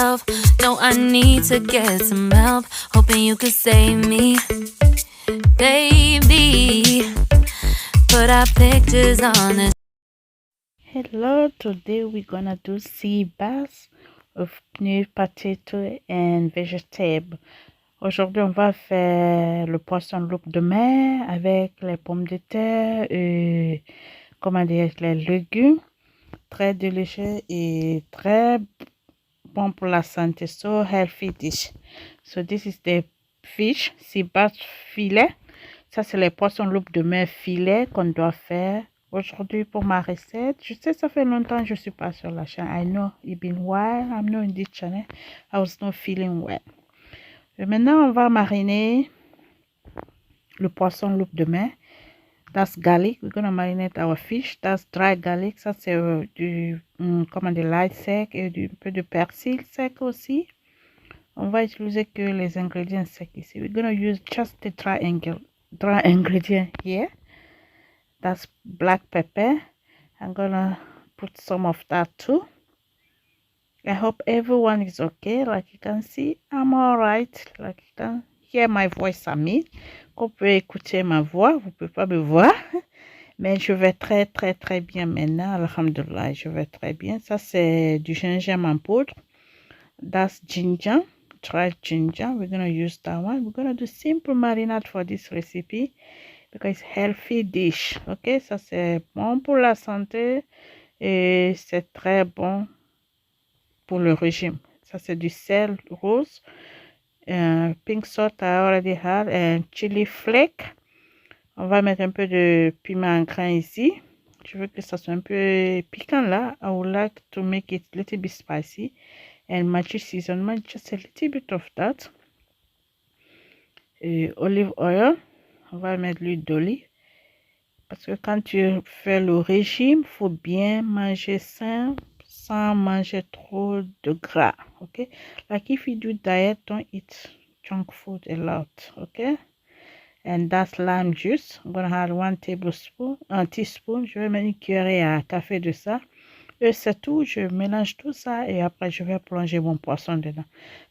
myself. No, I need to get some help. Hoping you could save me, baby. Put our pictures on this. Hello, today we're gonna do sea bass with new potato and vegetable. Aujourd'hui, on va faire le poisson loup de mer avec les pommes de terre et comment dire, les légumes. Très délicieux et très bon pour la santé. So healthy dish. So this is the fish, sea bass filet. Ça, c'est les poissons loup de mer filet qu'on doit faire aujourd'hui pour ma recette. Je sais, ça fait longtemps que je ne suis pas sur la chaîne. I know it's been a while. I'm not in this channel. I was not feeling well. Et maintenant, on va mariner le poisson loup de mer. That's garlic. We're going to marinate our fish. That's dry garlic. Ça, c'est comment dire, l'ail sec et un peu de persil sec aussi. On va utiliser que les ingrédients secs ici. We're going to use just the dry ingredient here. That's black pepper. I'm gonna put some of that too. I hope everyone is okay. Like you can see, I'm alright. Like you can hear my voice à me. Vous pouvez écouter ma voix, vous pouvez pas me voir. Mais je vais très bien maintenant. Alhamdulillah, je vais très bien. Ça c'est du gingembre en poudre. That's ginger, dried ginger. We're gonna use that one. We're gonna do simple marinade for this recipe because healthy dish. Ok, ça c'est bon pour la santé et c'est très bon pour le régime. Ça c'est du sel rose, pink salt I already had, and chili flake. On va mettre un peu de piment en grain ici. Je veux que ça soit un peu piquant là. I would like to make it a little bit spicy. And magic seasoning, just a little bit of that. Et olive oil. On va mettre l'huile d'olive. Parce que quand tu fais le régime, il faut bien manger sain sans manger trop de gras. Okay? Like if you do diet, don't eat junk food a lot. Okay? And that's lime juice. I'm going to add 1 teaspoon. Je vais mettre une cuillerée à café de ça. Et c'est tout. Je mélange tout ça et après je vais plonger mon poisson dedans.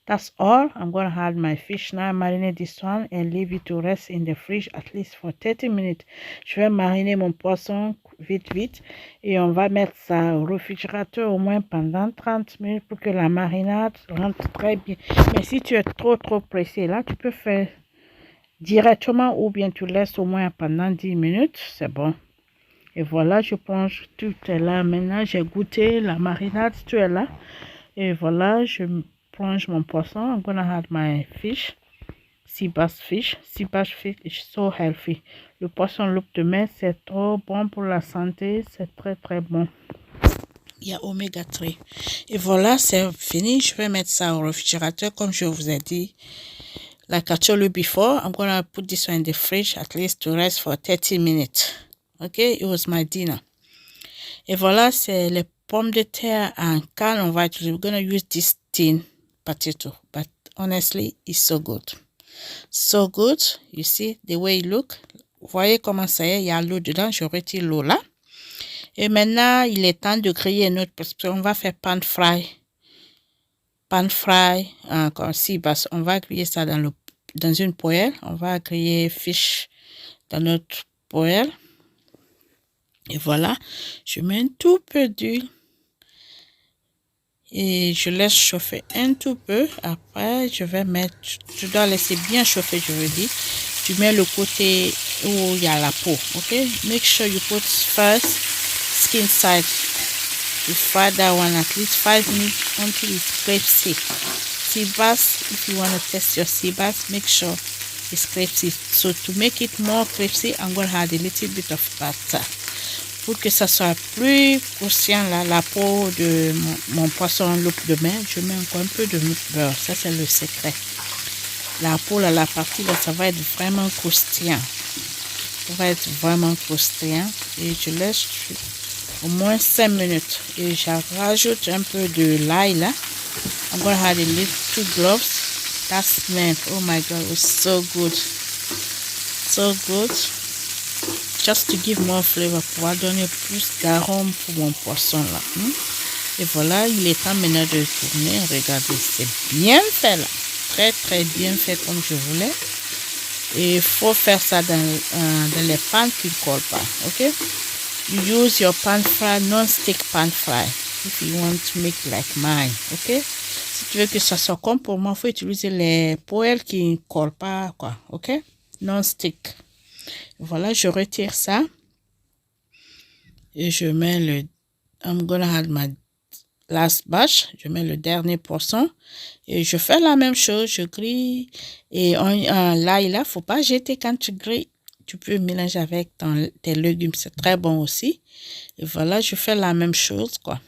That's all. I'm going to add my fish now. Marinate this one and leave it to rest in the fridge at least for 30 minutes. Je vais mariner mon poisson vite et on va mettre ça au réfrigérateur au moins pendant 30 minutes pour que la marinade rentre très bien. Mais si tu es trop pressé là, tu peux faire directement ou bien tu laisses au moins pendant 10 minutes. C'est bon. Et voilà, je plonge, tout est là. Maintenant, j'ai goûté la marinade, tout est là. Et voilà, je plonge mon poisson. I'm gonna add my fish. Sea bass fish. Sea bass fish is so healthy. Le poisson loup de mer, c'est trop bon pour la santé. C'est très bon. Il y a oméga 3. Et voilà, c'est fini. Je vais mettre ça au réfrigérateur, comme je vous ai dit. Like I told you before, I'm gonna put this one in the fridge at least to rest for 30 minutes. Okay, it was my dinner. Et voilà, c'est les pommes de terre en canne. On va utiliser. We're gonna use this tin potato, but honestly, it's so good. So good. You see the way it look. Vous voyez comment ça est. Il y a l'eau dedans. Je retire l'eau là. Et maintenant, il est temps de griller notre parce qu'on va faire pan fry. Pan fry encore sea bass. On va griller ça dans une poêle. On va griller fish dans notre poêle. Et voilà, je mets un tout peu d'huile et je laisse chauffer un tout peu. Après, je vais mettre, je dois laisser bien chauffer, je veux dire. Tu mets le côté où il y a la peau, ok? Make sure you put first skin side. You fry that one at least 5 minutes until it's crispy. Sea bass, if you want to test your sea bass, make sure it's crispy. So to make it more crispy, I'm going to add a little bit of butter. Pour que ça soit plus croustillant la peau de mon poisson loup de mer, je mets encore un peu de beurre. Ça, c'est le secret. La peau, là, la partie, là, ça va être vraiment croustillant. Ça va être vraiment croustillant. Et je laisse au moins 5 minutes. Et je rajoute un peu de l'ail, là. I'm going to add a little cloves. That smell, oh my God, it was so good. So good. Just to give more flavor, pour donner plus d'arôme pour mon poisson là. Et voilà, il est temps maintenant de tourner. Regardez, c'est bien fait là. Très très bien fait comme je voulais. Et il faut faire ça dans les pans qui ne collent pas. Ok? You use your pan fry, non-stick pan fry. If you want to make like mine. Ok? Si tu veux que ça soit comme pour moi, il faut utiliser les poêles qui ne collent pas. Quoi. Ok? Non-stick. Voilà, je retire ça. Et je mets le... I'm gonna add my last batch. Je mets le dernier poisson. Et je fais la même chose. Je grille. Et là, il ne faut pas jeter quand tu grilles. Tu peux mélanger avec tes légumes. C'est très bon aussi. Et voilà, je fais la même chose, quoi.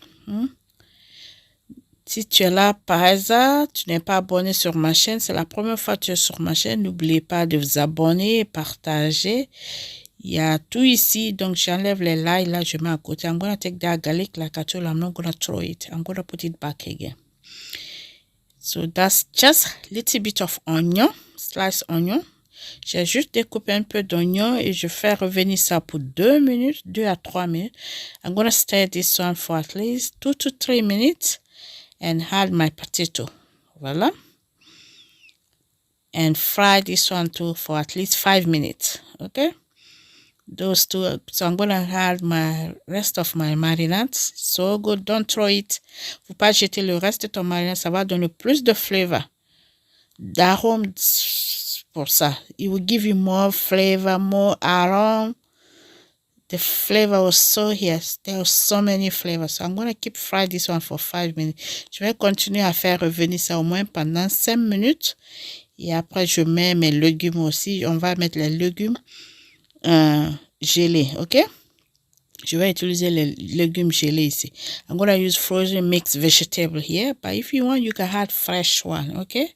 Si tu es là par hasard, tu n'es pas abonné sur ma chaîne, c'est la première fois que tu es sur ma chaîne, n'oubliez pas de vous abonner et partager. Il y a tout ici, donc j'enlève les lies, là je mets à côté. I'm going to take that garlic like I told you, I'm not going to throw it. I'm going to put it back again. So that's just a little bit of onion, sliced onion. J'ai juste découpé un peu d'oignon et je fais revenir ça pour 2 minutes, 2 à 3 minutes. I'm going to stir this one for at least 2 to 3 minutes and add my potato. Voilà. And fry this one too for at least 5 minutes. Okay. Those two. So I'm going to add my rest of my marinades. So good. Don't throw it. Faut pas jeter le reste de ton marinade. Ça va donner plus de flavor. D'arôme pour ça. It will give you more flavor, more aroma. The flavor was so here. There was so many flavors. So I'm going to keep fry this one for 5 minutes. Je vais continuer à faire revenir ça au moins pendant 5 minutes. Et après, je mets mes légumes aussi. On va mettre les légumes gelés, ok? Je vais utiliser les légumes gelés ici. I'm going to use frozen mixed vegetable here. But if you want, you can add fresh one, okay?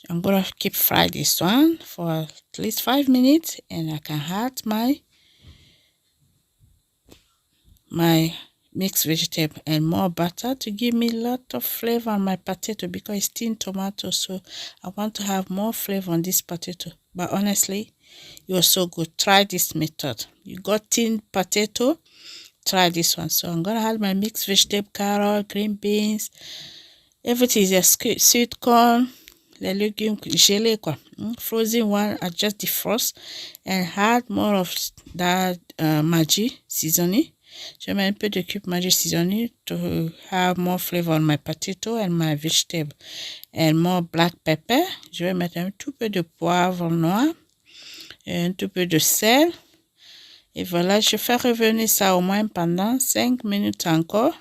I'm going to keep fry this one for at least 5 minutes. And I can add my mixed vegetable and more butter to give me a lot of flavor on my potato because it's tin tomato, so I want to have more flavor on this potato. But honestly, it was so good. Try this method. You got tin potato, try this one. So I'm gonna add my mixed vegetable, carrot, green beans, everything is a sweet corn, les légumes gelés quoi. Frozen one, I just defrost and add more of that Maggi seasoning. Je mets un peu de cube Maggi seasoning to have more flavor on my potato and my vegetable. And more black pepper. Je vais mettre un tout peu de poivre noir. Et un tout peu de sel. Et voilà, je fais revenir ça au moins pendant 5 minutes encore.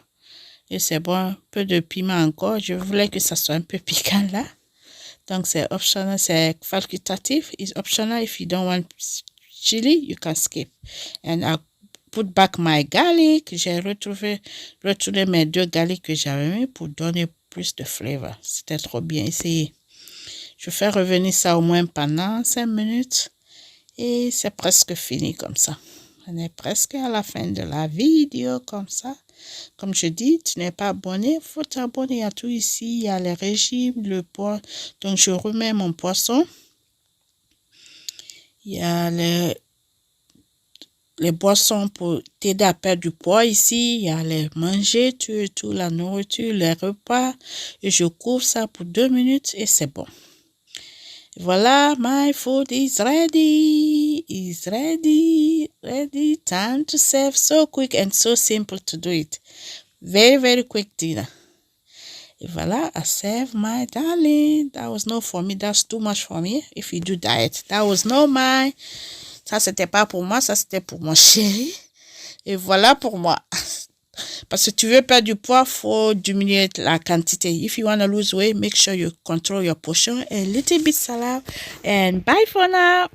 Et c'est bon, un peu de piment encore. Je voulais que ça soit un peu piquant là. Donc c'est optional, c'est facultatif. It's optional. If you don't want chili, you can skip. And I put back my garlic. J'ai retourné mes 2 garlics que j'avais mis pour donner plus de flavor. C'était trop bien. Essayez. Je fais revenir ça au moins pendant 5 minutes. Et c'est presque fini comme ça. On est presque à la fin de la vidéo comme ça. Comme je dis, tu n'es pas abonné, il faut t'abonner. Il y a tout ici. Il y a les régimes, le poids. Donc, je remets mon poisson. Il y a les boissons pour t'aider à perdre du poids ici. Il y a les manger, tout, la nourriture, les repas. Et je couvre ça pour 2 minutes et c'est bon. Voilà, my food is ready. It's ready. Ready. Time to serve. So quick and so simple to do it. Very, very quick dinner. Et voilà, I serve my darling. That was not for me. That's too much for me. If you do diet. That was not mine. Ça, c'était pas pour moi. Ça, c'était pour mon chéri. Et voilà pour moi. Parce que tu veux perdre du poids, faut diminuer la quantité. If you want to lose weight, make sure you control your portion. A little bit salad. And bye for now.